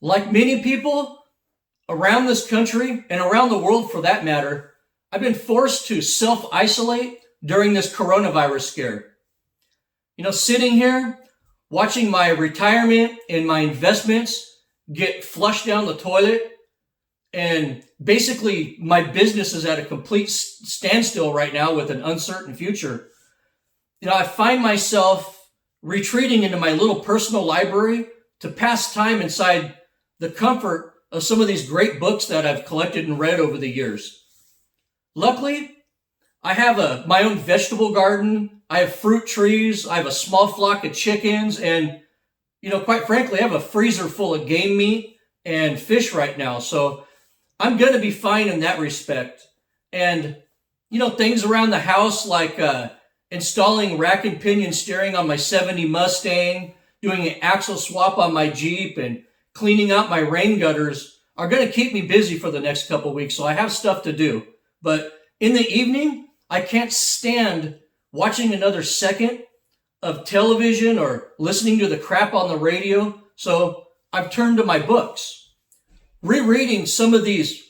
Like many people around this country and around the world for that matter, I've been forced to self-isolate during this coronavirus scare. Sitting here, watching my retirement and my investments get flushed down the toilet, and basically my business is at a complete standstill right now with an uncertain future. I find myself retreating into my little personal library to pass time inside the comfort of some of these great books that I've collected and read over the years. Luckily, I have my own vegetable garden. I have fruit trees. I have a small flock of chickens. And, quite frankly, I have a freezer full of game meat and fish right now. So I'm going to be fine in that respect. And, things around the house like installing rack and pinion steering on my 70 Mustang, doing an axle swap on my Jeep, and cleaning out my rain gutters are going to keep me busy for the next couple weeks. So I have stuff to do. But in the evening, I can't stand watching another second of television or listening to the crap on the radio. So I've turned to my books. Rereading some of these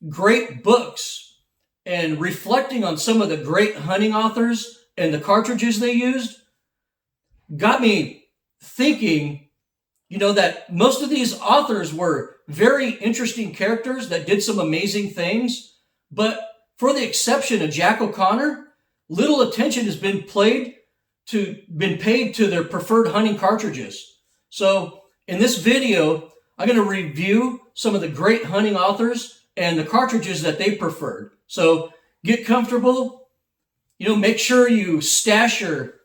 great books and reflecting on some of the great hunting authors and the cartridges they used got me thinking, that most of these authors were very interesting characters that did some amazing things, but for the exception of Jack O'Connor, little attention has been paid to their preferred hunting cartridges. So in this video, I'm going to review some of the great hunting authors and the cartridges that they preferred. So get comfortable, make sure you stash your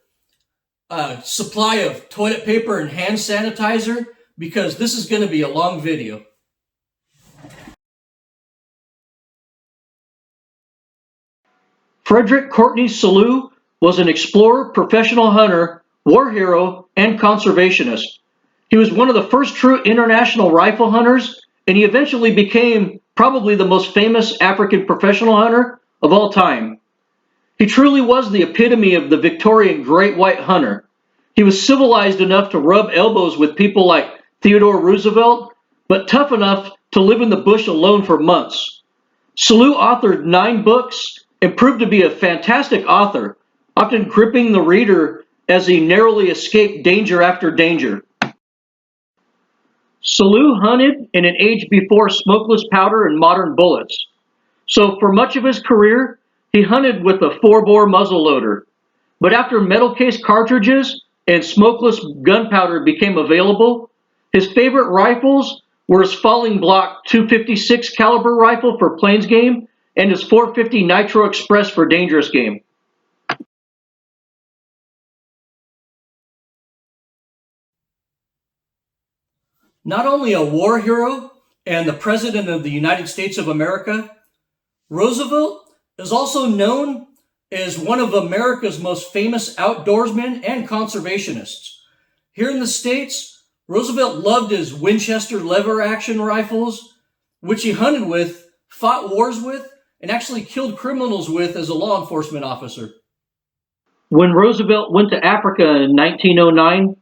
supply of toilet paper and hand sanitizer, because this is going to be a long video. Frederick Courteney SELOUS was an explorer, professional hunter, war hero, and conservationist. He was one of the first true international rifle hunters, and he eventually became probably the most famous African professional hunter of all time. He truly was the epitome of the Victorian great white hunter. He was civilized enough to rub elbows with people like Theodore Roosevelt, but tough enough to live in the bush alone for months. SELOUS authored 9 books and proved to be a fantastic author, often gripping the reader as he narrowly escaped danger after danger. SELOUS hunted in an age before smokeless powder and modern bullets. So for much of his career, he hunted with a 4-bore muzzleloader. But after metal case cartridges and smokeless gunpowder became available, his favorite rifles were his Falling Block .256 caliber rifle for plains game and his .450 Nitro Express for dangerous game. Not only a war hero and the President of the United States of America, Roosevelt is also known as one of America's most famous outdoorsmen and conservationists. Here in the States, Roosevelt loved his Winchester lever-action rifles, which he hunted with, fought wars with, and actually killed criminals with as a law enforcement officer. When Roosevelt went to Africa in 1909,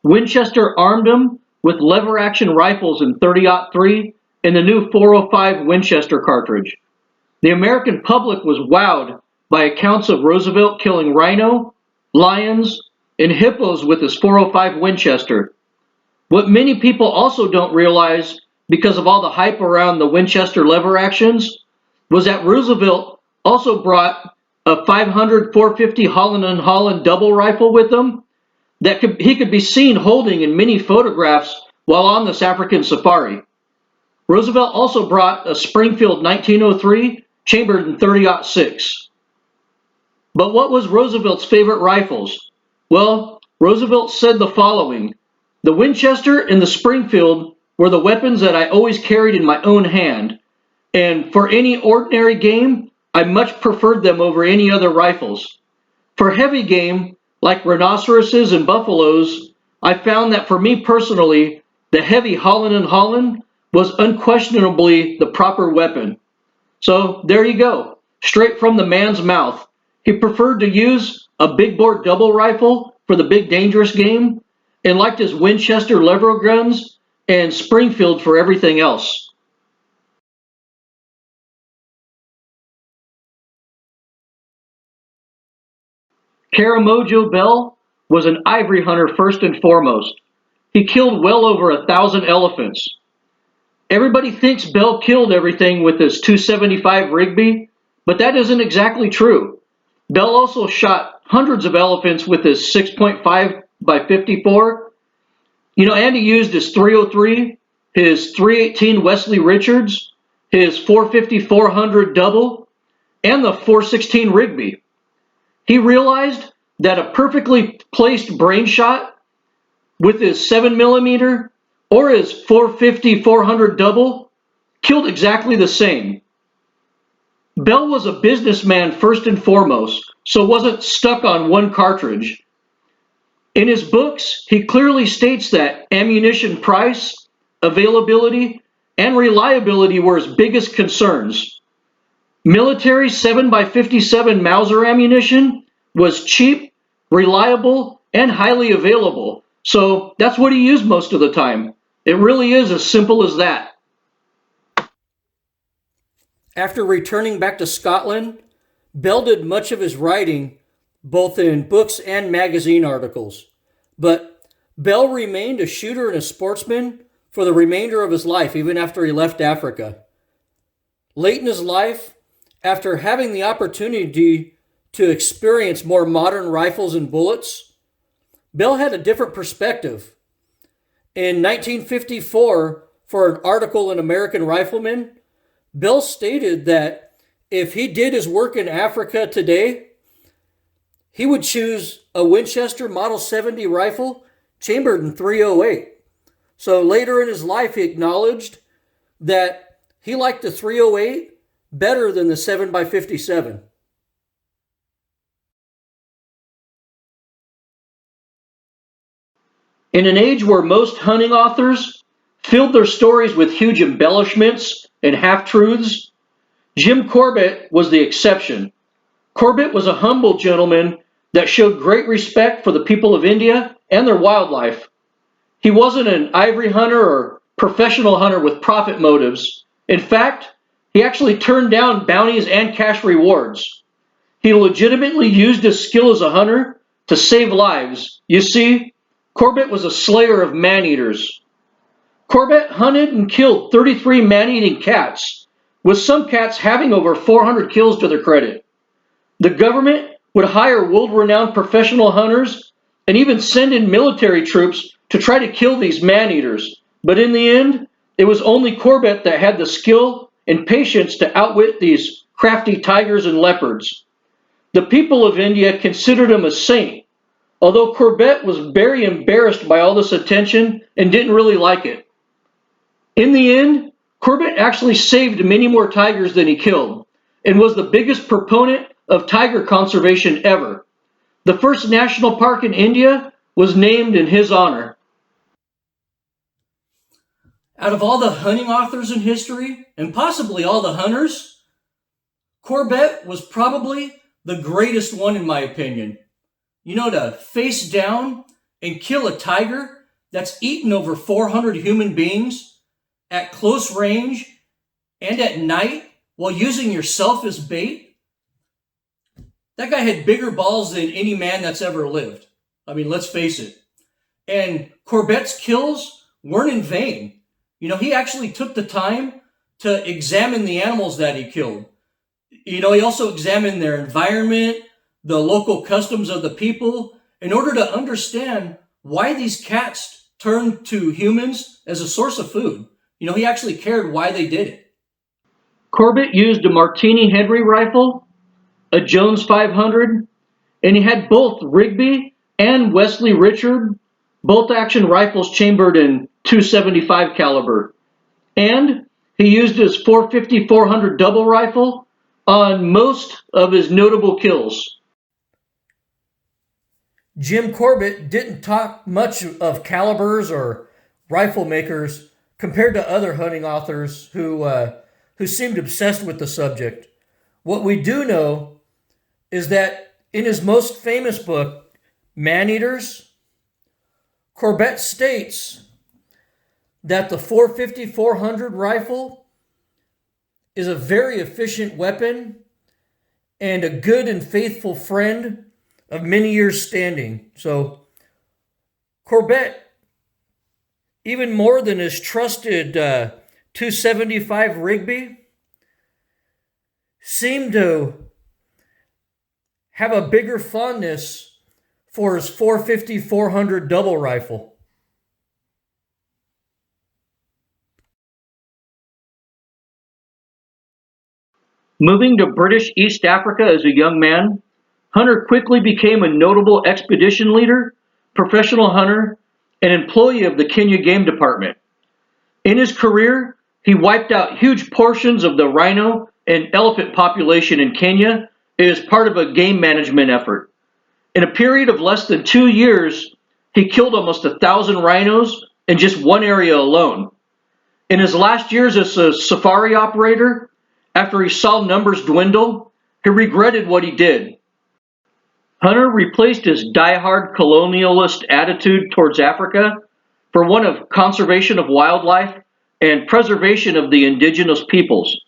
Winchester armed him with lever-action rifles in .30-03 and the new .405 Winchester cartridge. The American public was wowed by accounts of Roosevelt killing rhino, lions, and hippos with his .405 Winchester. What many people also don't realize, because of all the hype around the Winchester lever actions, was that Roosevelt also brought a 500 .450 Holland & Holland double rifle with him that he could be seen holding in many photographs while on this African safari. Roosevelt also brought a Springfield 1903 chambered in .30-06. But what was Roosevelt's favorite rifles? Well, Roosevelt said the following: "The Winchester and the Springfield were the weapons that I always carried in my own hand, and for any ordinary game, I much preferred them over any other rifles. For heavy game, like rhinoceroses and buffaloes, I found that for me personally, the heavy Holland & Holland was unquestionably the proper weapon." So there you go, straight from the man's mouth. He preferred to use a big bore double rifle for the big dangerous game, and liked his Winchester lever guns and Springfield for everything else. Karamojo Bell was an ivory hunter first and foremost. He killed well over 1,000 elephants. Everybody thinks Bell killed everything with his .275 Rigby, but that isn't exactly true. Bell also shot hundreds of elephants with his 6.5 by 54. And he used his .303, his .318 Wesley Richards, his .450-400 double, and the .416 Rigby. He realized that a perfectly placed brain shot with his 7mm or his .450-400 double killed exactly the same. Bell was a businessman first and foremost, so wasn't stuck on one cartridge. In his books, he clearly states that ammunition price, availability, and reliability were his biggest concerns. Military 7x57 Mauser ammunition was cheap, reliable, and highly available, so that's what he used most of the time. It really is as simple as that. After returning back to Scotland, Bell did much of his writing both in books and magazine articles. But Bell remained a shooter and a sportsman for the remainder of his life, even after he left Africa. Late in his life, after having the opportunity to experience more modern rifles and bullets, Bell had a different perspective. In 1954, for an article in American Rifleman, Bell stated that if he did his work in Africa today, he would choose a Winchester Model 70 rifle chambered in .308. So later in his life, he acknowledged that he liked the .308 better than the 7x57. In an age where most hunting authors filled their stories with huge embellishments and half-truths, Jim Corbett was the exception. Corbett was a humble gentleman that showed great respect for the people of India and their wildlife. He wasn't an ivory hunter or professional hunter with profit motives. In fact, he actually turned down bounties and cash rewards. He legitimately used his skill as a hunter to save lives. You see, Corbett was a slayer of man-eaters. Corbett hunted and killed 33 man-eating cats, with some cats having over 400 kills to their credit. The government would hire world-renowned professional hunters and even send in military troops to try to kill these man-eaters. But in the end, it was only Corbett that had the skill and patience to outwit these crafty tigers and leopards. The people of India considered him a saint, although Corbett was very embarrassed by all this attention and didn't really like it. In the end, Corbett actually saved many more tigers than he killed, and was the biggest proponent of tiger conservation ever. The first national park in India was named in his honor. Out of all the hunting authors in history, and possibly all the hunters, Corbett was probably the greatest one in my opinion. To face down and kill a tiger that's eaten over 400 human beings at close range and at night while using yourself as bait? That guy had bigger balls than any man that's ever lived. I mean, let's face it. And Corbett's kills weren't in vain. He actually took the time to examine the animals that he killed. He also examined their environment, the local customs of the people, in order to understand why these cats turned to humans as a source of food. He actually cared why they did it. Corbett used a Martini Henry rifle, a Jones 500, and he had both Rigby and Wesley Richard bolt-action rifles chambered in .275 caliber. And he used his .450-400 double rifle on most of his notable kills. Jim Corbett didn't talk much of calibers or rifle makers compared to other hunting authors who seemed obsessed with the subject. What we do know is that in his most famous book, Man-Eaters, Corbett states that the 450-400 rifle is a very efficient weapon and a good and faithful friend of many years standing. So Corbett, even more than his trusted 275 Rigby, seemed to have a bigger fondness for his 450-400 double rifle. Moving to British East Africa as a young man, Hunter quickly became a notable expedition leader, professional hunter, and employee of the Kenya Game Department. In his career, he wiped out huge portions of the rhino and elephant population in Kenya as part of a game management effort. In a period of less than 2 years, he killed almost 1,000 rhinos in just one area alone. In his last years as a safari operator, after he saw numbers dwindle, he regretted what he did. Hunter replaced his die-hard colonialist attitude towards Africa for one of conservation of wildlife and preservation of the indigenous peoples.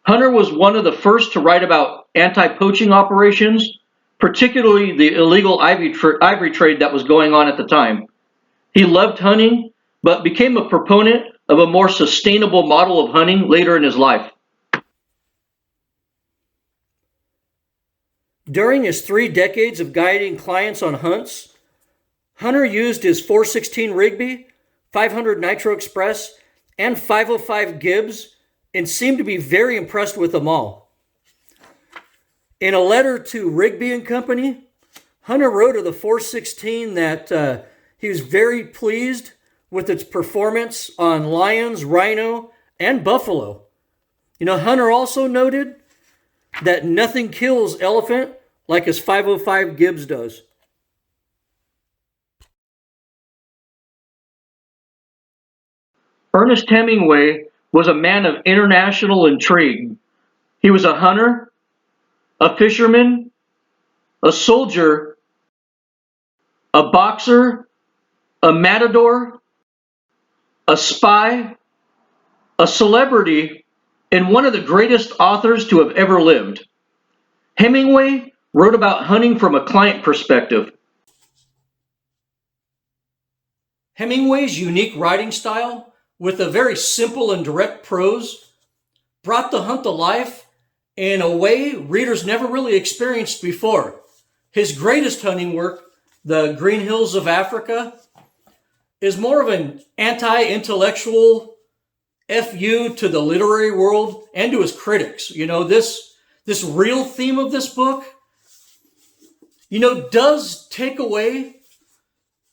Hunter was one of the first to write about anti-poaching operations, particularly the illegal ivory trade that was going on at the time. He loved hunting, but became a proponent of a more sustainable model of hunting later in his life. During his 3 decades of guiding clients on hunts, Hunter used his 416 Rigby, 500 Nitro Express, and 505 Gibbs and seemed to be very impressed with them all. In a letter to Rigby and Company, Hunter wrote of the 416 that he was very pleased with its performance on lions, rhino, and buffalo. Hunter also noted that nothing kills elephant like his 505 Gibbs does. Ernest Hemingway was a man of international intrigue. He was a hunter, a fisherman, a soldier, a boxer, a matador, a spy, a celebrity, and one of the greatest authors to have ever lived. Hemingway wrote about hunting from a client perspective. Hemingway's unique writing style, with a very simple and direct prose, brought the hunt to life in a way readers never really experienced before. His greatest hunting work, The Green Hills of Africa, is more of an anti-intellectual FU to the literary world and to his critics. This real theme of this book, does take away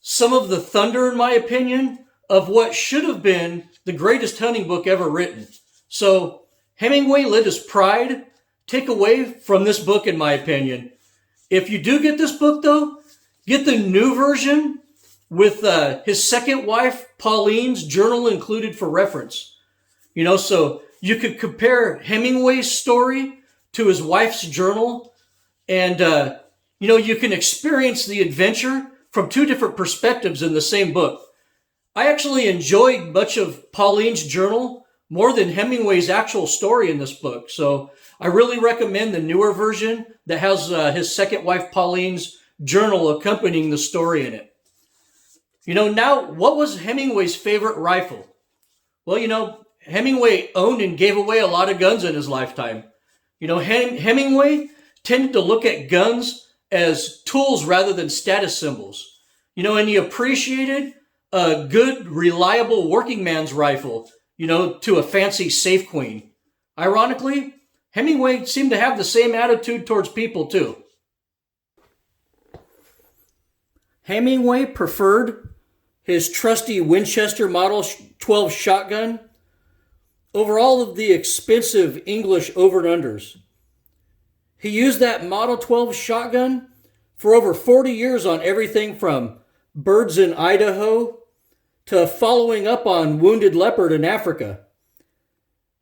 some of the thunder, in my opinion, of what should have been the greatest hunting book ever written. So Hemingway let his pride take away from this book, in my opinion. If you do get this book, though, get the new version with his second wife, Pauline's journal included for reference. So you could compare Hemingway's story to his wife's journal, and you can experience the adventure from 2 different perspectives in the same book. I actually enjoyed much of Pauline's journal more than Hemingway's actual story in this book. So I really recommend the newer version that has his second wife Pauline's journal accompanying the story in it. Now, what was Hemingway's favorite rifle? Well, Hemingway owned and gave away a lot of guns in his lifetime. Hemingway tended to look at guns as tools rather than status symbols. And he appreciated a good, reliable working man's rifle, to a fancy safe queen. Ironically, Hemingway seemed to have the same attitude towards people, too. Hemingway preferred his trusty Winchester Model 12 shotgun over all of the expensive English over-and-unders. He used that Model 12 shotgun for over 40 years on everything from birds in Idaho to following up on wounded leopard in Africa.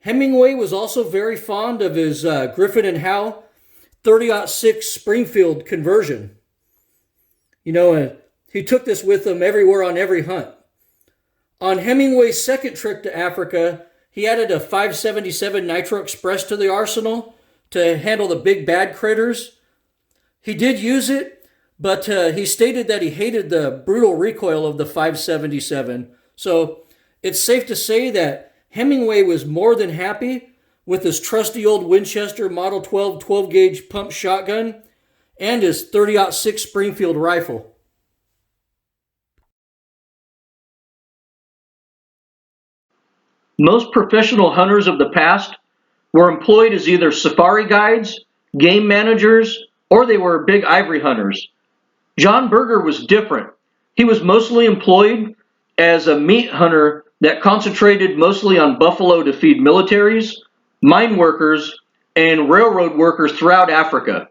Hemingway was also very fond of his Griffin and Howe 30-06 Springfield conversion. He took this with him everywhere on every hunt. On Hemingway's second trip to Africa, he added a 577 Nitro Express to the arsenal to handle the big bad critters. He did use it, but he stated that he hated the brutal recoil of the 577. So it's safe to say that Hemingway was more than happy with his trusty old Winchester Model 12 12-gauge pump shotgun and his 30-06 Springfield rifle. Most professional hunters of the past were employed as either safari guides, game managers, or they were big ivory hunters. John Berger was different. He was mostly employed as a meat hunter that concentrated mostly on buffalo to feed militaries, mine workers, and railroad workers throughout Africa.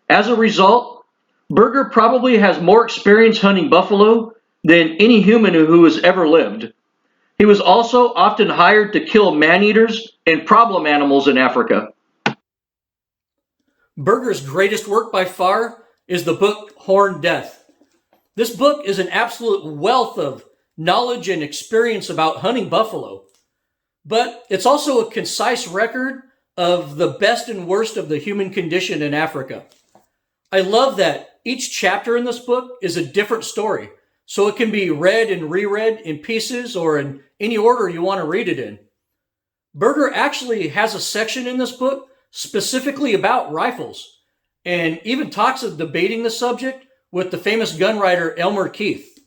As a result, Berger probably has more experience hunting buffalo than any human who has ever lived. He was also often hired to kill man-eaters and problem animals in Africa. Berger's greatest work by far is the book Horned Death. This book is an absolute wealth of knowledge and experience about hunting buffalo, but it's also a concise record of the best and worst of the human condition in Africa. I love that each chapter in this book is a different story, so it can be read and reread in pieces or in any order you want to read it in. Berger actually has a section in this book specifically about rifles, and even talks of debating the subject with the famous gun writer Elmer Keith.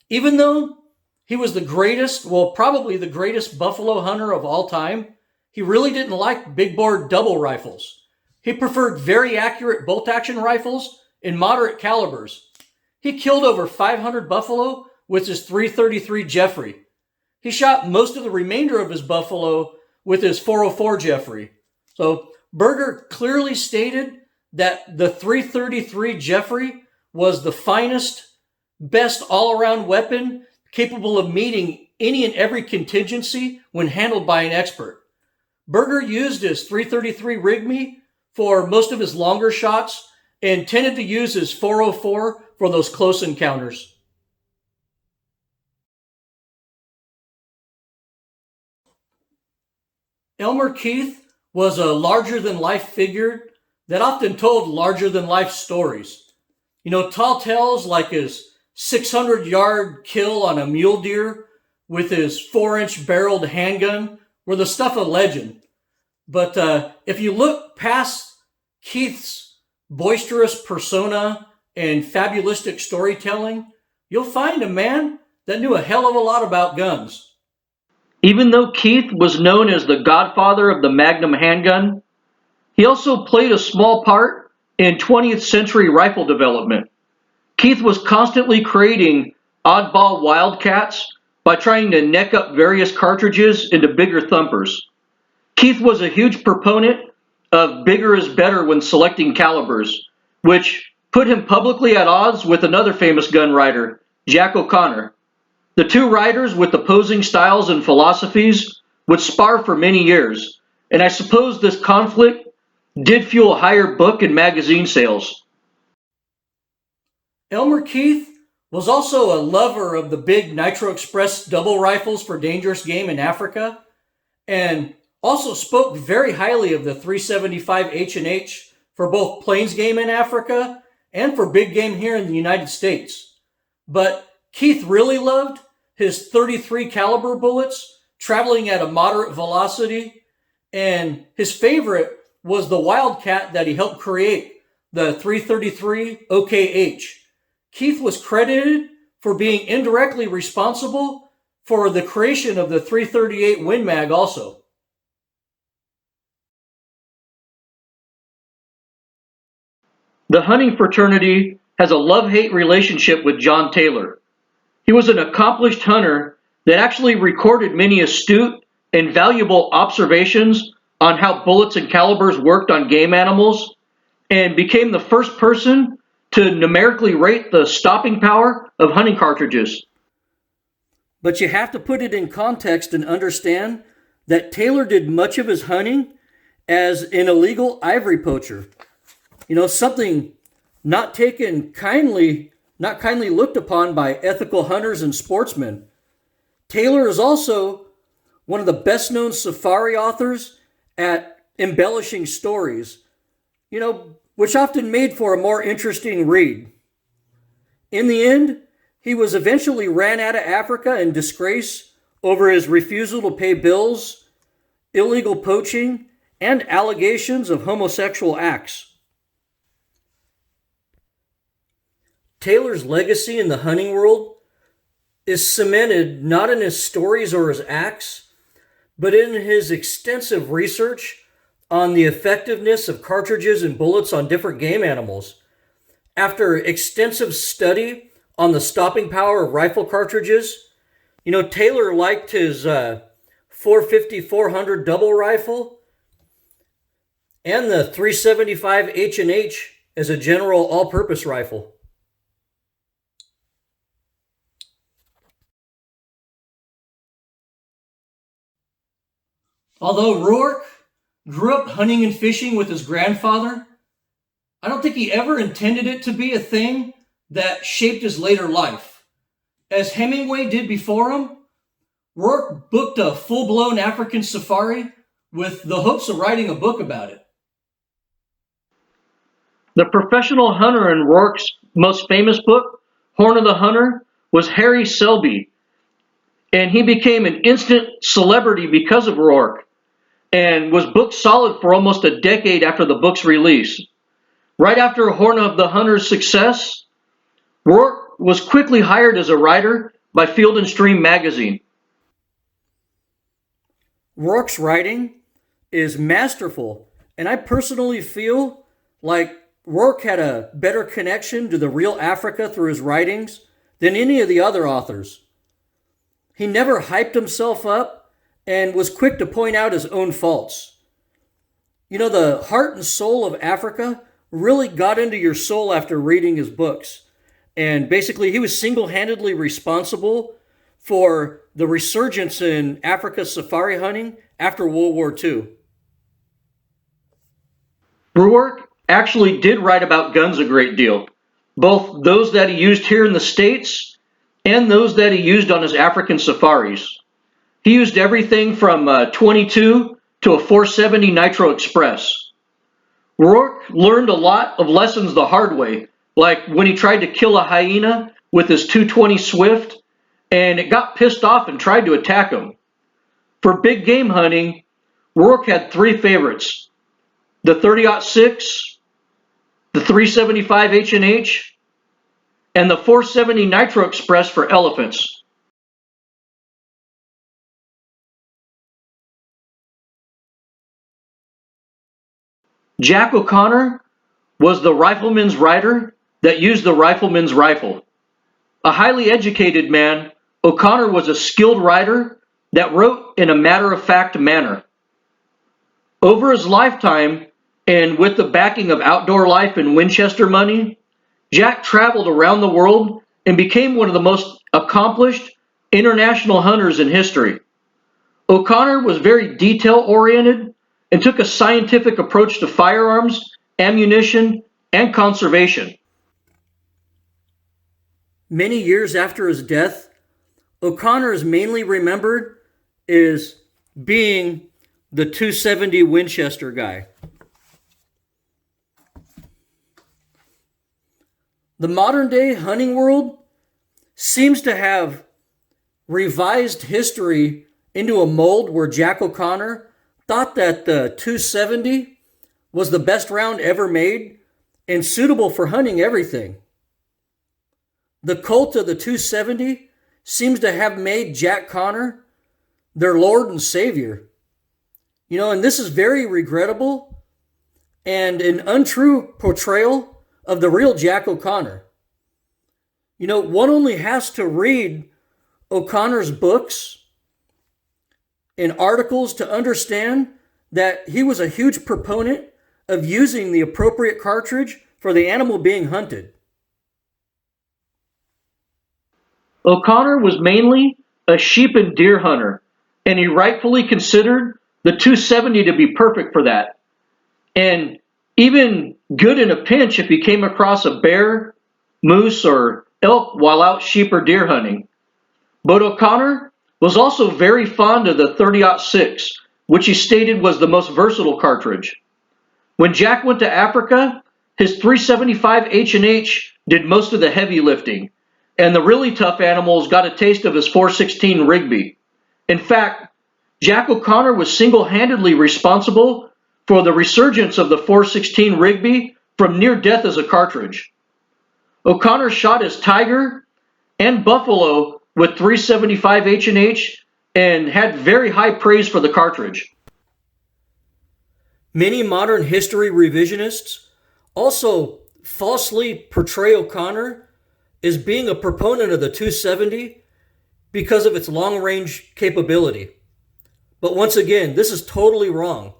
Even though he was the greatest, well, probably the greatest buffalo hunter of all time, he really didn't like big bore double rifles. He preferred very accurate bolt-action rifles in moderate calibers. He killed over 500 buffalo with his .333 Jeffrey. He shot most of the remainder of his buffalo with his .404 Jeffrey. So Berger clearly stated that the .333 Jeffrey was the finest, best all-around weapon capable of meeting any and every contingency when handled by an expert. Berger used his .333 Rigme for most of his longer shots and tended to use his .404 for those close encounters. Elmer Keith was a larger-than-life figure that often told larger-than-life stories. You know, tall tales like his 600-yard kill on a mule deer with his 4-inch barreled handgun were the stuff of legend. But if you look past Keith's boisterous persona and fabulistic storytelling, you'll find a man that knew a hell of a lot about guns. Even though Keith was known as the godfather of the Magnum handgun, he also played a small part in 20th century rifle development. Keith was constantly creating oddball wildcats by trying to neck up various cartridges into bigger thumpers. Keith was a huge proponent of bigger is better when selecting calibers, which put him publicly at odds with another famous gun writer, Jack O'Connor. The two writers with opposing styles and philosophies would spar for many years, and I suppose this conflict did fuel higher book and magazine sales. Elmer Keith was also a lover of the big Nitro Express double rifles for dangerous game in Africa, and also spoke very highly of the 375 H&H for both plains game in Africa and for big game here in the United States. But Keith really loved his .33 caliber bullets traveling at a moderate velocity, and his favorite was the Wildcat that he helped create, the .333 OKH. Keith was credited for being indirectly responsible for the creation of the .338 Win Mag also. The hunting fraternity has a love-hate relationship with John Taylor. He was an accomplished hunter that actually recorded many astute and valuable observations on how bullets and calibers worked on game animals, and became the first person to numerically rate the stopping power of hunting cartridges. But you have to put it in context and understand that Taylor did much of his hunting as an illegal ivory poacher. You know, something not kindly looked upon by ethical hunters and sportsmen. Taylor is also one of the best-known safari authors at embellishing stories, which often made for a more interesting read. In the end, he was eventually ran out of Africa in disgrace over his refusal to pay bills, illegal poaching, and allegations of homosexual acts. Taylor's legacy in the hunting world is cemented not in his stories or his acts, but in his extensive research on the effectiveness of cartridges and bullets on different game animals. After extensive study on the stopping power of rifle cartridges, Taylor liked his 450-400 double rifle and the 375 H&H as a general all-purpose rifle. Although Rourke grew up hunting and fishing with his grandfather, I don't think he ever intended it to be a thing that shaped his later life. As Hemingway did before him, Rourke booked a full-blown African safari with the hopes of writing a book about it. The professional hunter in Rourke's most famous book, Horn of the Hunter, was Harry Selby, and he became an instant celebrity because of Rourke, and was booked solid for almost a decade after the book's release. Right after Horn of the Hunter's success, Rourke was quickly hired as a writer by Field and Stream magazine. Rourke's writing is masterful, and I personally feel like Rourke had a better connection to the real Africa through his writings than any of the other authors. He never hyped himself up and was quick to point out his own faults. The heart and soul of Africa really got into your soul after reading his books. And basically, he was single-handedly responsible for the resurgence in Africa safari hunting after World War II. Rourke actually did write about guns a great deal, both those that he used here in the States and those that he used on his African safaris. He used everything from a .22 to a .470 Nitro Express. Rourke learned a lot of lessons the hard way, like when he tried to kill a hyena with his .220 Swift, and it got pissed off and tried to attack him. For big game hunting, Rourke had three favorites: the 30-06, the 375 H&H, and the .470 Nitro Express for elephants. Jack O'Connor was the rifleman's rider that used the rifleman's rifle. A highly educated man, O'Connor was a skilled writer that wrote in a matter-of-fact manner. Over his lifetime, and with the backing of Outdoor Life and Winchester money, Jack traveled around the world and became one of the most accomplished international hunters in history. O'Connor was very detail-oriented and took a scientific approach to firearms, ammunition, and conservation. Many years after his death, O'Connor is mainly remembered as being the .270 Winchester guy. The modern-day hunting world seems to have revised history into a mold where Jack O'Connor thought that the .270 was the best round ever made and suitable for hunting everything. The cult of the .270 seems to have made Jack Connor their Lord and Savior. And this is very regrettable and an untrue portrayal of the real Jack O'Connor. One only has to read O'Connor's books and articles to understand that he was a huge proponent of using the appropriate cartridge for the animal being hunted. O'Connor was mainly a sheep and deer hunter, and he rightfully considered the .270 to be perfect for that, and even good in a pinch if he came across a bear, moose, or elk while out sheep or deer hunting. But O'Connor was also very fond of the 30-06, which he stated was the most versatile cartridge. When Jack went to Africa, his 375 H&H did most of the heavy lifting, and the really tough animals got a taste of his 416 Rigby. In fact, Jack O'Connor was single-handedly responsible for the resurgence of the 416 Rigby from near death as a cartridge. O'Connor shot his tiger and buffalo with 375 H&H and had very high praise for the cartridge. Many modern history revisionists also falsely portray O'Connor as being a proponent of the 270 because of its long-range capability. But once again, this is totally wrong.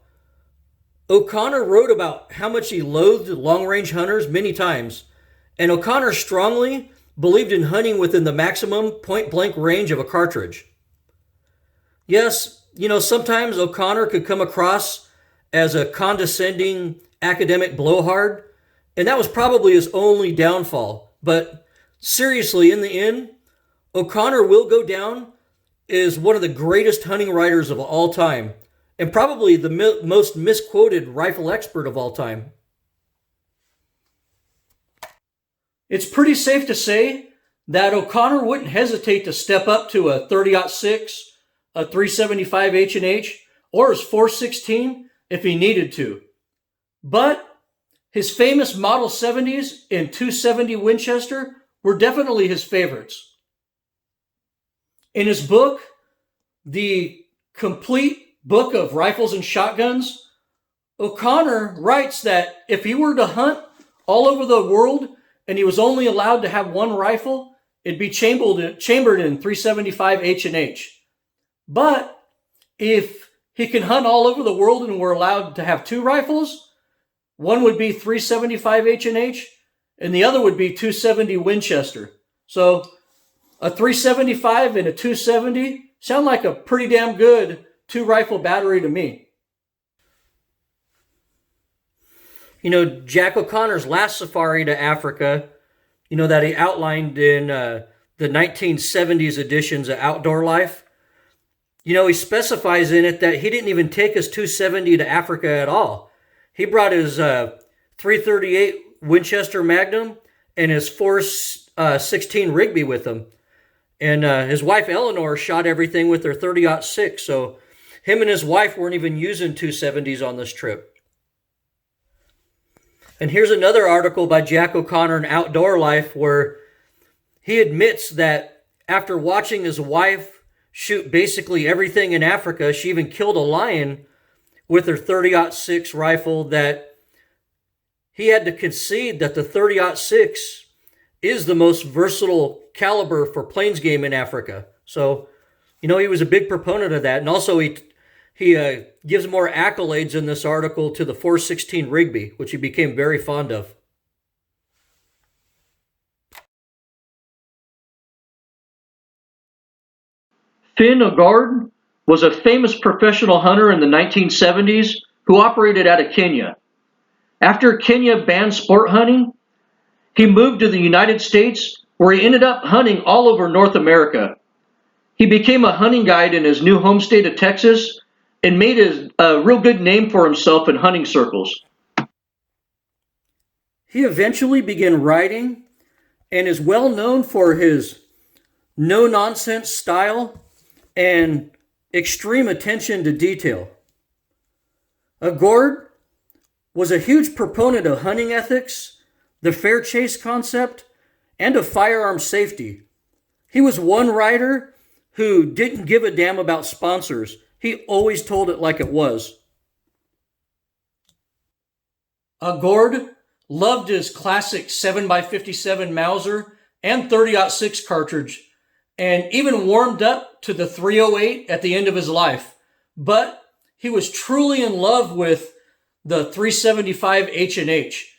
O'Connor wrote about how much he loathed long-range hunters many times, and O'Connor strongly believed in hunting within the maximum point-blank range of a cartridge. Yes, sometimes O'Connor could come across as a condescending academic blowhard, and that was probably his only downfall. But seriously, in the end, O'Connor will go down as one of the greatest hunting writers of all time, and probably the most misquoted rifle expert of all time. It's pretty safe to say that O'Connor wouldn't hesitate to step up to a 30-06, a 375 H&H, or his 416 if he needed to. But his famous Model 70s and 270 Winchester were definitely his favorites. In his book, The Complete Book of Rifles and Shotguns, O'Connor writes that if he were to hunt all over the world and he was only allowed to have one rifle, it'd be chambered in 375 H&H. But if he can hunt all over the world and were allowed to have two rifles, one would be 375 H&H and the other would be 270 Winchester. So a 375 and a 270 sound like a pretty damn good two rifle battery to me. Jack O'Connor's last safari to Africa, that he outlined in the 1970s editions of Outdoor Life, he specifies in it that he didn't even take his 270 to Africa at all. He brought his 338 Winchester Magnum and his 416 Rigby with him. And his wife Eleanor shot everything with her 30-06, so him and his wife weren't even using 270s on this trip. And here's another article by Jack O'Connor in Outdoor Life where he admits that after watching his wife shoot basically everything in Africa, she even killed a lion with her 30-06 rifle, that he had to concede that the 30-06 is the most versatile caliber for plains game in Africa. So, he was a big proponent of that. And also he gives more accolades in this article to the 416 Rigby, which he became very fond of. Finn Aagaard was a famous professional hunter in the 1970s who operated out of Kenya. After Kenya banned sport hunting, he moved to the United States, where he ended up hunting all over North America. He became a hunting guide in his new home state of Texas and made a real good name for himself in hunting circles. He eventually began writing and is well known for his no-nonsense style and extreme attention to detail. Aagaard was a huge proponent of hunting ethics, the fair chase concept, and of firearm safety. He was one writer who didn't give a damn about sponsors. He always told it like it was. Aagaard loved his classic 7x57 Mauser and 30-06 cartridge, and even warmed up to the 308 at the end of his life. But he was truly in love with the 375 H&H.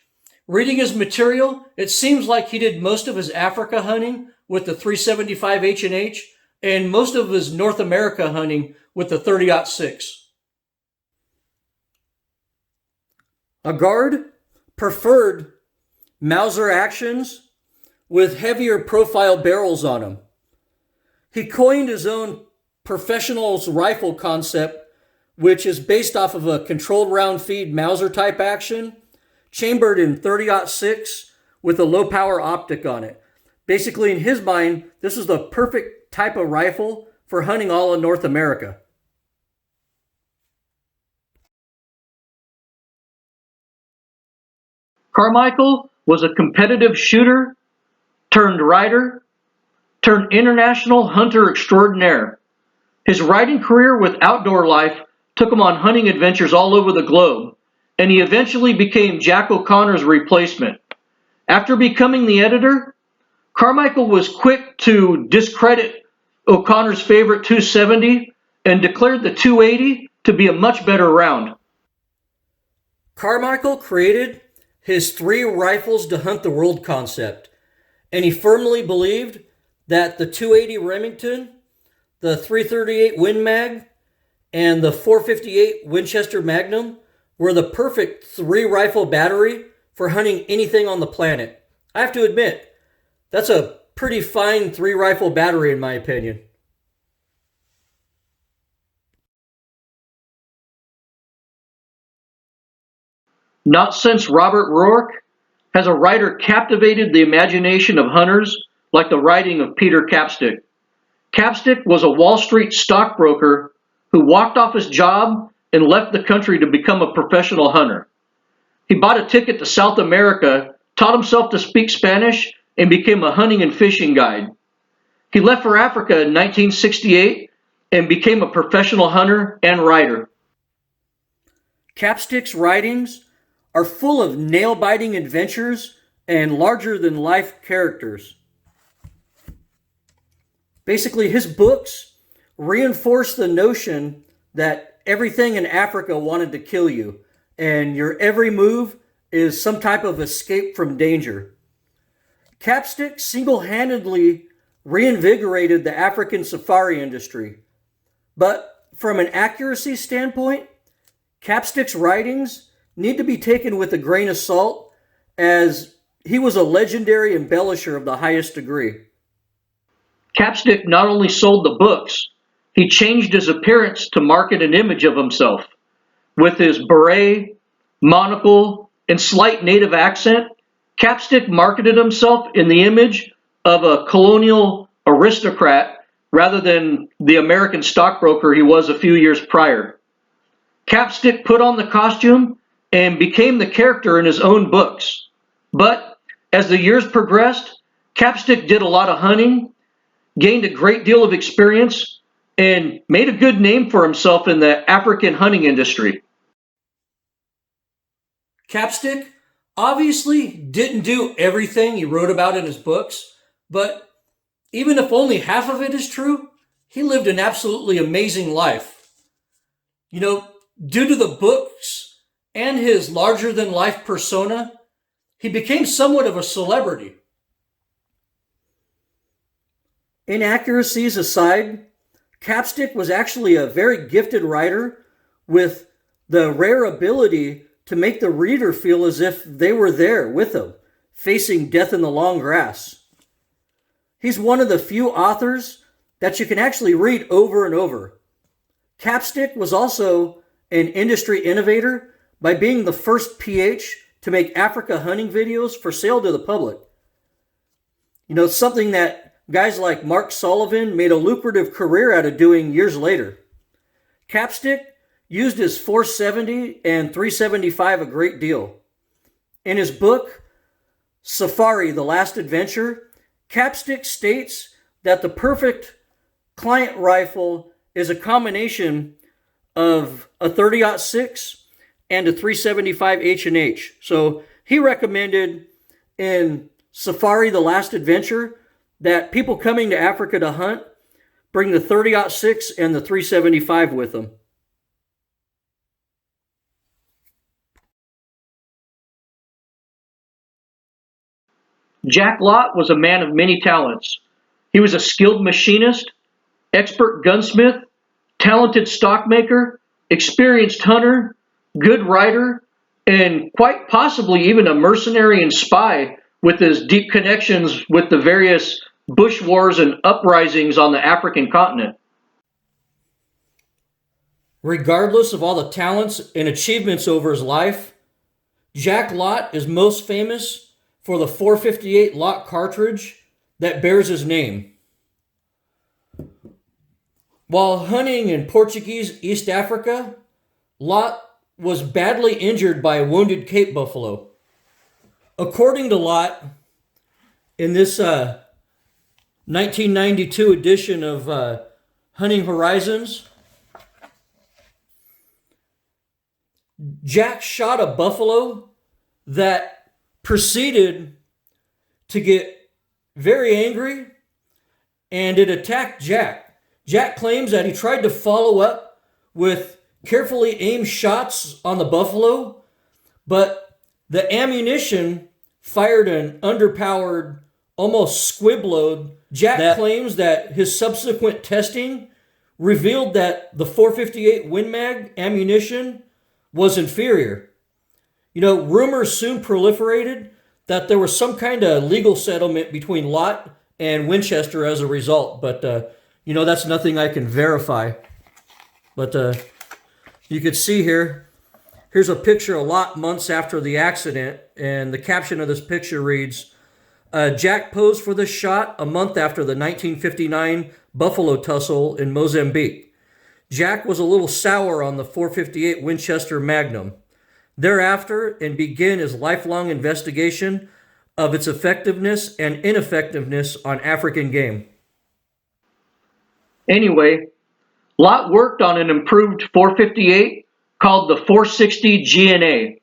Reading his material, it seems like he did most of his Africa hunting with the 375 H&H and most of his North America hunting with the 30-06. Aagaard preferred Mauser actions with heavier profile barrels on them. He coined his own professional's rifle concept, which is based off of a controlled round feed Mauser type action, chambered in 30-06 with a low power optic on it. Basically, in his mind, this is the perfect type of rifle for hunting all of North America. Carmichael was a competitive shooter, turned writer, turned international hunter extraordinaire. His writing career with outdoor life took him on hunting adventures all over the globe, and he eventually became Jack O'Connor's replacement. After becoming the editor, Carmichael was quick to discredit O'Connor's favorite .270 and declared the .280 to be a much better round. Carmichael created his 3 rifles to hunt the world concept, and he firmly believed that the .280 Remington, the .338 Win Mag, and the .458 Winchester Magnum were the perfect 3 rifle battery for hunting anything on the planet. I have to admit, that's a pretty fine 3 rifle battery in my opinion. Not since Robert Rourke has a writer captivated the imagination of hunters like the writing of Peter Capstick. Capstick was a Wall Street stockbroker who walked off his job and left the country to become a professional hunter. He bought a ticket to South America, taught himself to speak Spanish, and became a hunting and fishing guide. He left for Africa in 1968 and became a professional hunter and writer. Capstick's writings are full of nail-biting adventures and larger-than-life characters. Basically, his books reinforce the notion that everything in Africa wanted to kill you, and your every move is some type of escape from danger. Capstick single-handedly reinvigorated the African safari industry. But from an accuracy standpoint, Capstick's writings need to be taken with a grain of salt, as he was a legendary embellisher of the highest degree. Capstick not only sold the books, he changed his appearance to market an image of himself. With his beret, monocle, and slight native accent, Capstick marketed himself in the image of a colonial aristocrat rather than the American stockbroker he was a few years prior. Capstick put on the costume and became the character in his own books. But as the years progressed, Capstick did a lot of hunting, gained a great deal of experience, and made a good name for himself in the African hunting industry. Capstick obviously didn't do everything he wrote about in his books, but even if only half of it is true, he lived an absolutely amazing life. Due to the books and his larger-than-life persona, he became somewhat of a celebrity. Inaccuracies aside, Capstick was actually a very gifted writer with the rare ability to make the reader feel as if they were there with him, facing death in the long grass. He's one of the few authors that you can actually read over and over. Capstick was also an industry innovator by being the first PH to make Africa hunting videos for sale to the public. Something that guys like Mark Sullivan made a lucrative career out of doing years later. Capstick used his 470 and 375 a great deal. In his book, Safari, The Last Adventure, Capstick states that the perfect client rifle is a combination of a 30-06 and a 375 H&H. So he recommended in Safari, The Last Adventure, that people coming to Africa to hunt bring the 30-06 and the 375 with them. Jack Lott was a man of many talents. He was a skilled machinist, expert gunsmith, talented stockmaker, experienced hunter, good writer, and quite possibly even a mercenary and spy with his deep connections with the various bush wars and uprisings on the African continent. Regardless of all the talents and achievements over his life, Jack Lott is most famous for the 458 Lott cartridge that bears his name. While hunting in Portuguese East Africa, Lott was badly injured by a wounded Cape buffalo. According to Lott, in this 1992 edition of Hunting Horizons, Jack shot a buffalo that proceeded to get very angry, and it attacked Jack. Jack claims that he tried to follow up with carefully aimed shots on the buffalo, but the ammunition fired an underpowered, almost squib load. Jack claims that his subsequent testing revealed that the 458 Win Mag ammunition was inferior. Rumors soon proliferated that there was some kind of legal settlement between Lott and Winchester as a result, but that's nothing I can verify. But you can see here's a picture of Lott months after the accident, and the caption of this picture reads, Jack posed for this shot a month after the 1959 buffalo tussle in Mozambique. Jack was a little sour on the 458 Winchester Magnum. Thereafter, and began his lifelong investigation of its effectiveness and ineffectiveness on African game. Anyway, Lott worked on an improved 458 called the 460 GNA,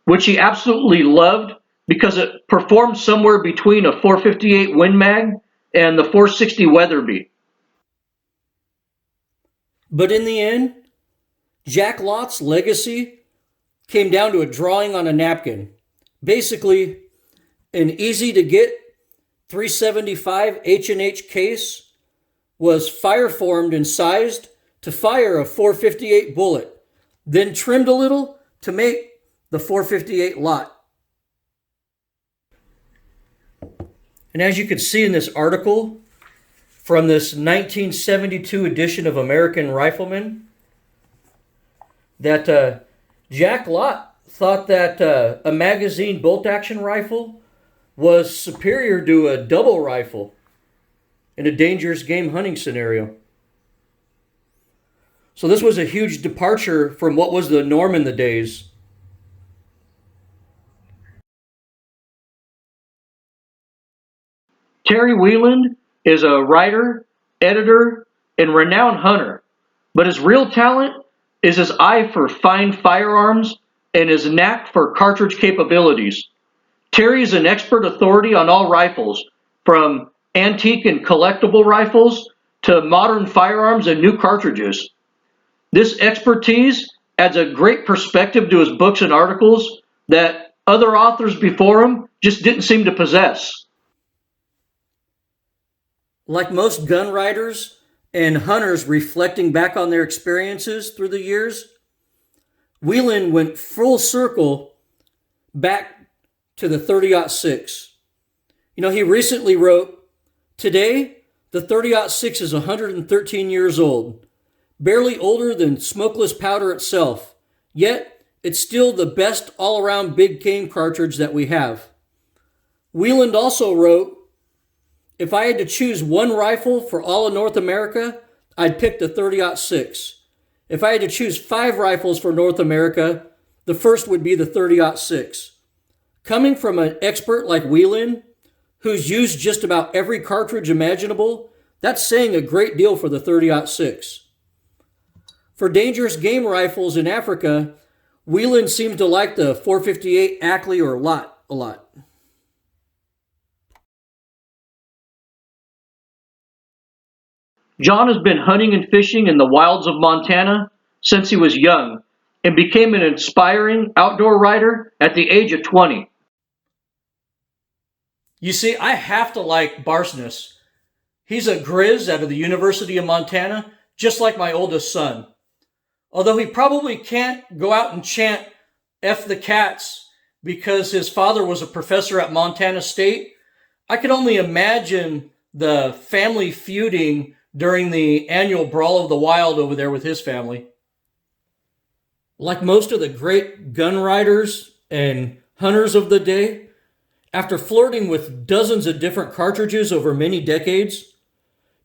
which he absolutely loved because it performed somewhere between a 458 Win Mag and the 460 Weatherby. But in the end, Jack Lott's legacy came down to a drawing on a napkin. Basically, an easy-to-get 375 H&H case was fire-formed and sized to fire a 458 bullet, then trimmed a little to make the 458 Lott. And as you can see in this article from this 1972 edition of American Rifleman, that Jack Lott thought that a magazine bolt-action rifle was superior to a double rifle in a dangerous game hunting scenario. So this was a huge departure from what was the norm in the days. Terry Wieland is a writer, editor, and renowned hunter, but his real talent is his eye for fine firearms and his knack for cartridge capabilities. Terry is an expert authority on all rifles, from antique and collectible rifles to modern firearms and new cartridges. This expertise adds a great perspective to his books and articles that other authors before him just didn't seem to possess. Like most gun writers and hunters reflecting back on their experiences through the years, Wieland went full circle back to the 30-06. He recently wrote, "Today, the 30-06 is 113 years old, barely older than smokeless powder itself, yet it's still the best all-around big game cartridge that we have." Wieland also wrote, "If I had to choose one rifle for all of North America, I'd pick the 30-06. If I had to choose 5 rifles for North America, the first would be the 30-06. Coming from an expert like Wieland, who's used just about every cartridge imaginable, that's saying a great deal for the 30-06. For dangerous game rifles in Africa, Wieland seems to like the 458 Ackley or Lott a lot. John has been hunting and fishing in the wilds of Montana since he was young and became an inspiring outdoor writer at the age of 20. You see, I have to like Barsness. He's a Grizz out of the University of Montana, just like my oldest son. Although he probably can't go out and chant F the Cats because his father was a professor at Montana State, I can only imagine the family feuding during the annual Brawl of the Wild over there with his family. Like most of the great gun riders and hunters of the day, after flirting with dozens of different cartridges over many decades,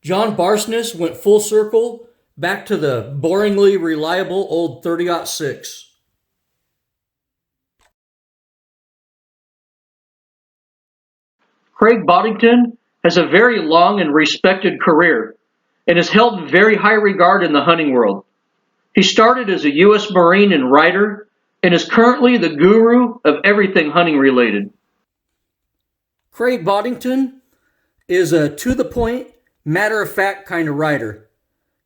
John Barsness went full circle back to the boringly reliable old 30-06. Craig Boddington has a very long and respected career and is held in very high regard in the hunting world. He started as a U.S. Marine and writer and is currently the guru of everything hunting related. Craig Boddington is a to-the-point, matter-of-fact kind of writer.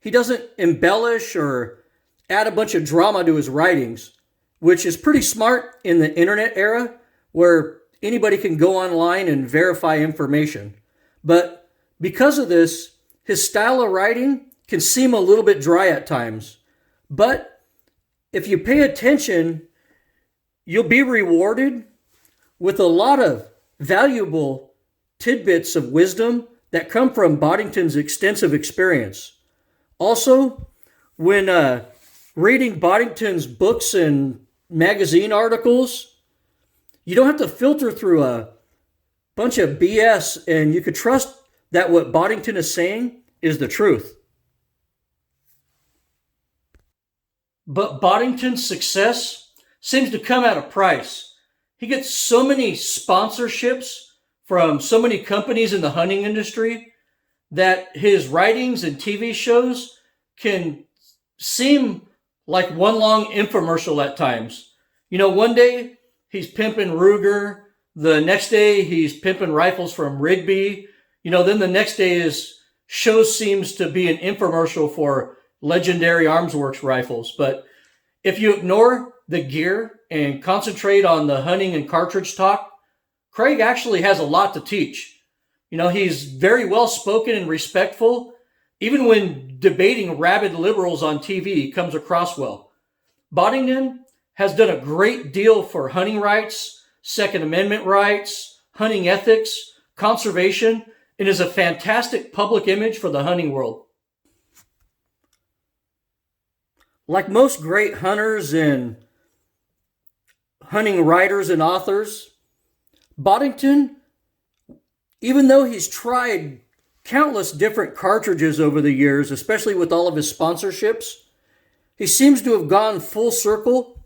He doesn't embellish or add a bunch of drama to his writings, which is pretty smart in the internet era where anybody can go online and verify information. But because of this, his style of writing can seem a little bit dry at times. But if you pay attention, you'll be rewarded with a lot of valuable tidbits of wisdom that come from Boddington's extensive experience. Also, when reading Boddington's books and magazine articles, you don't have to filter through a bunch of BS, and you could trust that what Boddington is saying is the truth. But Boddington's success seems to come at a price. He gets so many sponsorships from so many companies in the hunting industry that his writings and TV shows can seem like one long infomercial at times. You know, one day he's pimping Ruger, the next day he's pimping rifles from Rigby. You know, then the next day his show seems to be an infomercial for legendary Arms Works rifles. But if you ignore the gear and concentrate on the hunting and cartridge talk, Craig actually has a lot to teach. You know, he's very well spoken and respectful. Even when debating rabid liberals on TV, he comes across well. Boddington has done a great deal for hunting rights, Second Amendment rights, hunting ethics, conservation, and is a fantastic public image for the hunting world. Like most great hunters and hunting writers and authors, Boddington, even though he's tried countless different cartridges over the years, especially with all of his sponsorships, he seems to have gone full circle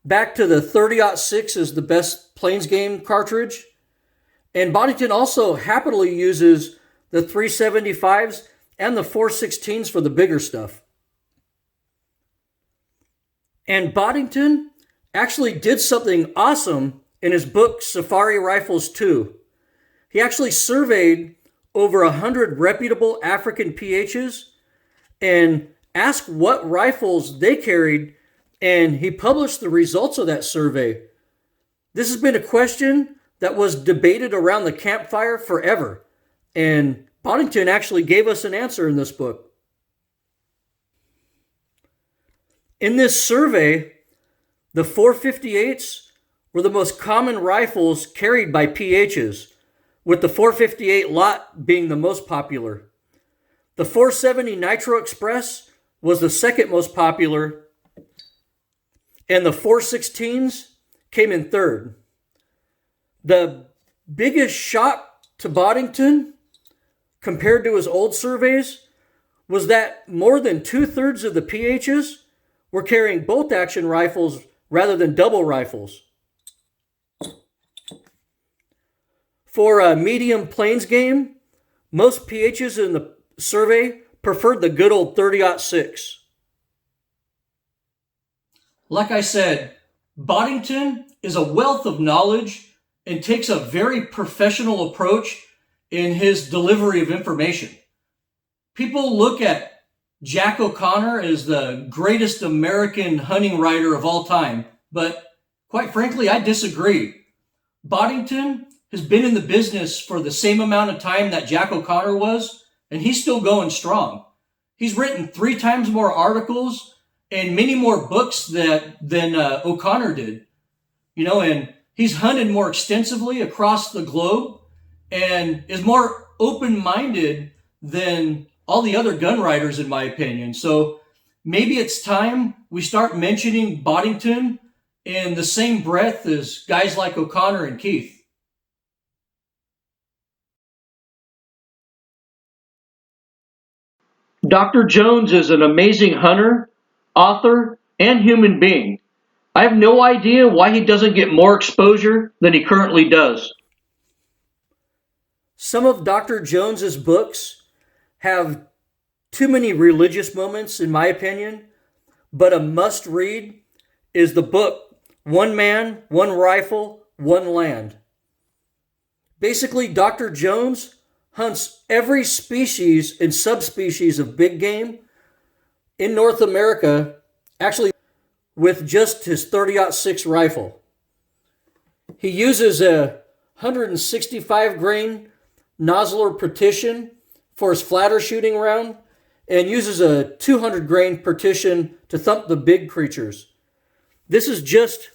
back to the 30-06 as the best Plains game cartridge. And Boddington also happily uses the 375s and the 416s for the bigger stuff. And Boddington actually did something awesome in his book, Safari Rifles 2. He actually surveyed over 100 reputable African PHs and asked what rifles they carried, and he published the results of that survey. This has been a question that was debated around the campfire forever, and Boddington actually gave us an answer in this book. In this survey, the 458s were the most common rifles carried by PHs, with the 458 Lott being the most popular. The 470 Nitro Express was the second most popular, and the 416s came in third. The biggest shock to Boddington, compared to his old surveys, was that more than 2/3 of the PHs were carrying bolt-action rifles rather than double rifles. For a medium Plains game, most PHs in the survey preferred the good old 30-06. Like I said, Boddington is a wealth of knowledge and takes a very professional approach in his delivery of information. People look at Jack O'Connor as the greatest American hunting writer of all time, but quite frankly, I disagree. Boddington has been in the business for the same amount of time that Jack O'Connor was, and he's still going strong. He's written 3 times more articles and many more books than O'Connor did. You know, and he's hunted more extensively across the globe and is more open-minded than all the other gun writers, in my opinion. So maybe it's time we start mentioning Boddington in the same breath as guys like O'Connor and Keith. Dr. Jones is an amazing hunter, author, and human being. I have no idea why he doesn't get more exposure than he currently does. Some of Dr. Jones's books have too many religious moments, in my opinion, but a must read is the book One Man, One Rifle, One Land. Basically, Dr. Jones hunts every species and subspecies of big game in North America, actually with just his .30-06 rifle. He uses a 165 grain nozzler partition for his flatter shooting round and uses a 200 grain partition to thump the big creatures. This is just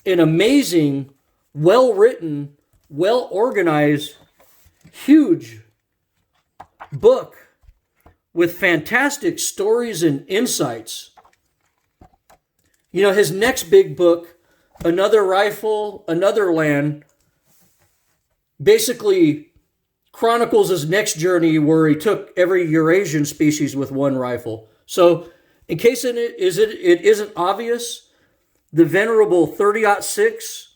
an amazing, well-written, well-organized, huge book with fantastic stories and insights. You know, his next big book, Another Rifle, Another Land, basically chronicles his next journey where he took every Eurasian species with one rifle. So, in case it isn't obvious, the venerable .30-06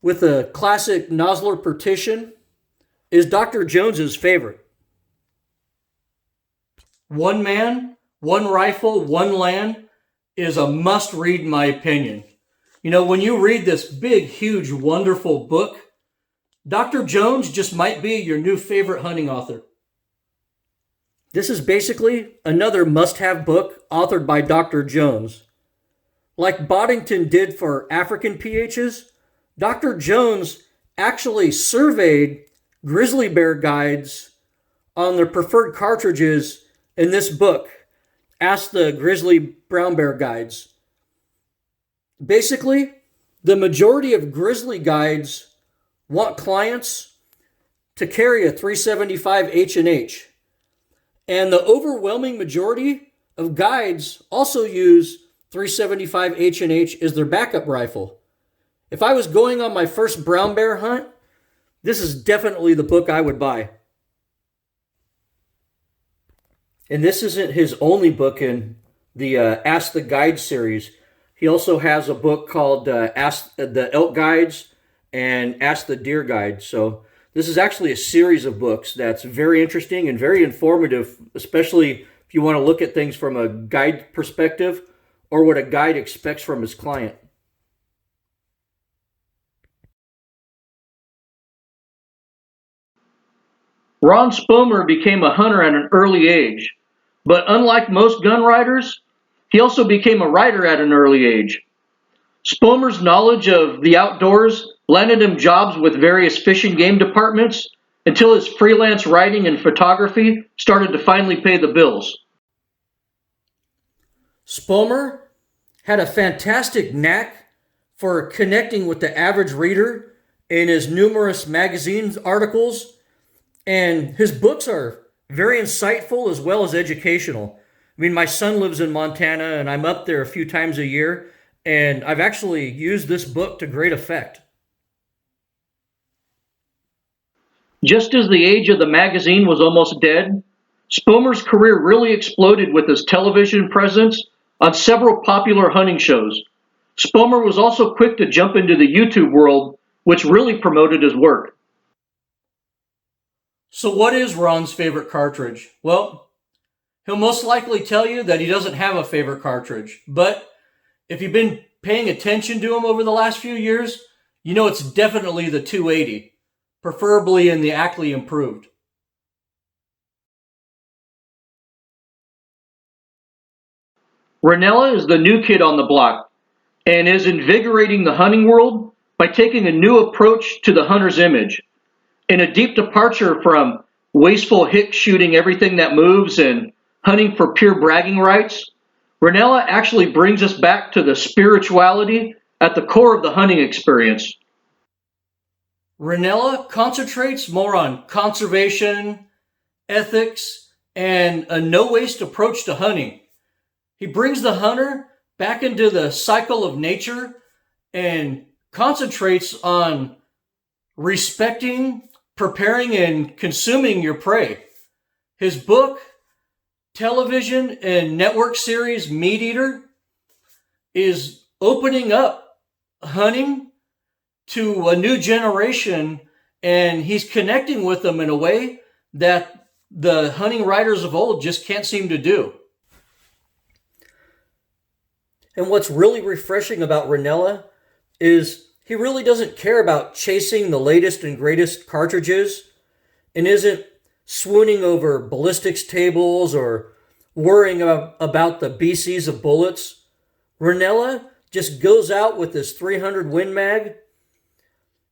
with a classic nozzler partition is Dr. Jones's favorite. One Man, One Rifle, One Land is a must-read in my opinion. You know, when you read this big, huge, wonderful book, Dr. Jones just might be your new favorite hunting author. This is basically another must-have book authored by Dr. Jones. Like Boddington did for African PHs, Dr. Jones actually surveyed grizzly bear guides on their preferred cartridges in this book, Ask the Grizzly Brown Bear Guides. Basically, the majority of grizzly guides want clients to carry a 375 H&H. And the overwhelming majority of guides also use 375 H&H as their backup rifle. If I was going on my first brown bear hunt, this is definitely the book I would buy. And this isn't his only book in the Ask the Guide series. He also has a book called Ask the Elk Guides and Ask the Deer Guide. So this is actually a series of books that's very interesting and very informative, especially if you want to look at things from a guide perspective or what a guide expects from his client. Ron Spomer became a hunter at an early age, but unlike most gun riders, he also became a writer at an early age. Spomer's knowledge of the outdoors landed him jobs with various fish and game departments until his freelance writing and photography started to finally pay the bills. Spomer had a fantastic knack for connecting with the average reader in his numerous magazine articles, and his books are very insightful as well as educational. I mean, my son lives in Montana, and I'm up there a few times a year, and I've actually used this book to great effect. Just as the age of the magazine was almost dead, Spomer's career really exploded with his television presence on several popular hunting shows. Spomer was also quick to jump into the YouTube world, which really promoted his work. So what is Ron's favorite cartridge? Well, he'll most likely tell you that he doesn't have a favorite cartridge. But if you've been paying attention to him over the last few years, you know it's definitely the 280, preferably in the Ackley Improved. Rinella is the new kid on the block and is invigorating the hunting world by taking a new approach to the hunter's image. In a deep departure from wasteful hick shooting everything that moves and hunting for pure bragging rights, Rinella actually brings us back to the spirituality at the core of the hunting experience. Rinella concentrates more on conservation, ethics, and a no-waste approach to hunting. He brings the hunter back into the cycle of nature and concentrates on respecting, preparing, and consuming your prey. His book, television, and network series, Meat Eater, is opening up hunting to a new generation, and he's connecting with them in a way that the hunting writers of old just can't seem to do. And what's really refreshing about Rinella is he really doesn't care about chasing the latest and greatest cartridges and isn't swooning over ballistics tables or worrying about the BCs of bullets. Rinella just goes out with his 300 Win Mag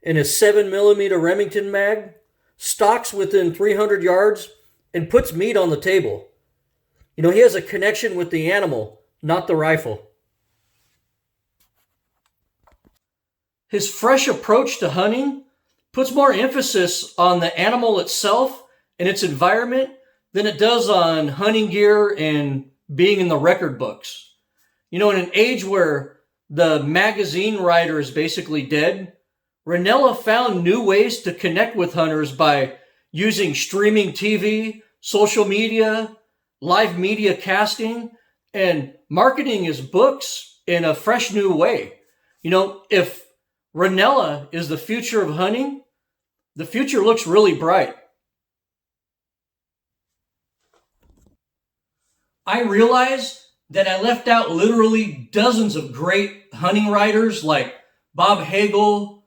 and his 7mm Remington mag, stalks within 300 yards, and puts meat on the table. You know, he has a connection with the animal, not the rifle. His fresh approach to hunting puts more emphasis on the animal itself and its environment than it does on hunting gear and being in the record books. You know, in an age where the magazine writer is basically dead, Rinella found new ways to connect with hunters by using streaming TV, social media, live media casting, and marketing his books in a fresh new way. You know, if Rinella is the future of hunting, the future looks really bright. I realize that I left out literally dozens of great hunting writers like Bob Hagel,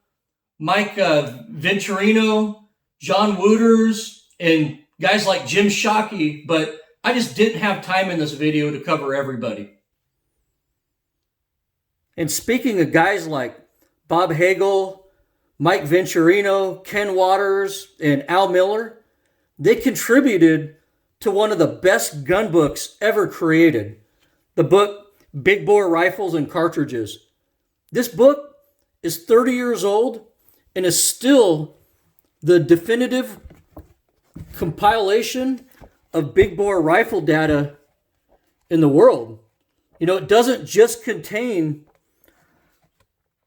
Mike Venturino, John Wooters, and guys like Jim Shockey, but I just didn't have time in this video to cover everybody. And speaking of guys like Bob Hagel, Mike Venturino, Ken Waters, and Al Miller, they contributed to one of the best gun books ever created, the book Big Bore Rifles and Cartridges. This book is 30 years old and is still the definitive compilation of big bore rifle data in the world. You know, it doesn't just contain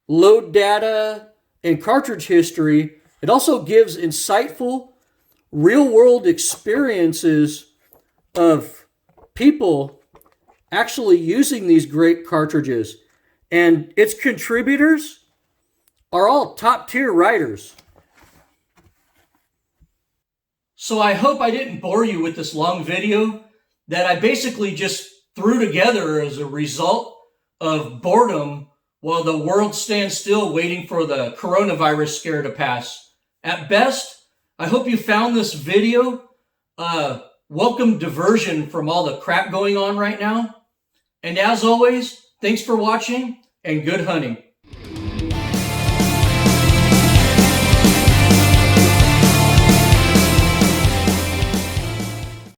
load data and cartridge history. It also gives insightful real-world experiences of people actually using these great cartridges. And its contributors are all top-tier writers. So I hope I didn't bore you with this long video that I basically just threw together as a result of boredom while the world stands still waiting for the coronavirus scare to pass. At best, I hope you found this video a welcome diversion from all the crap going on right now. And as always, thanks for watching and good hunting.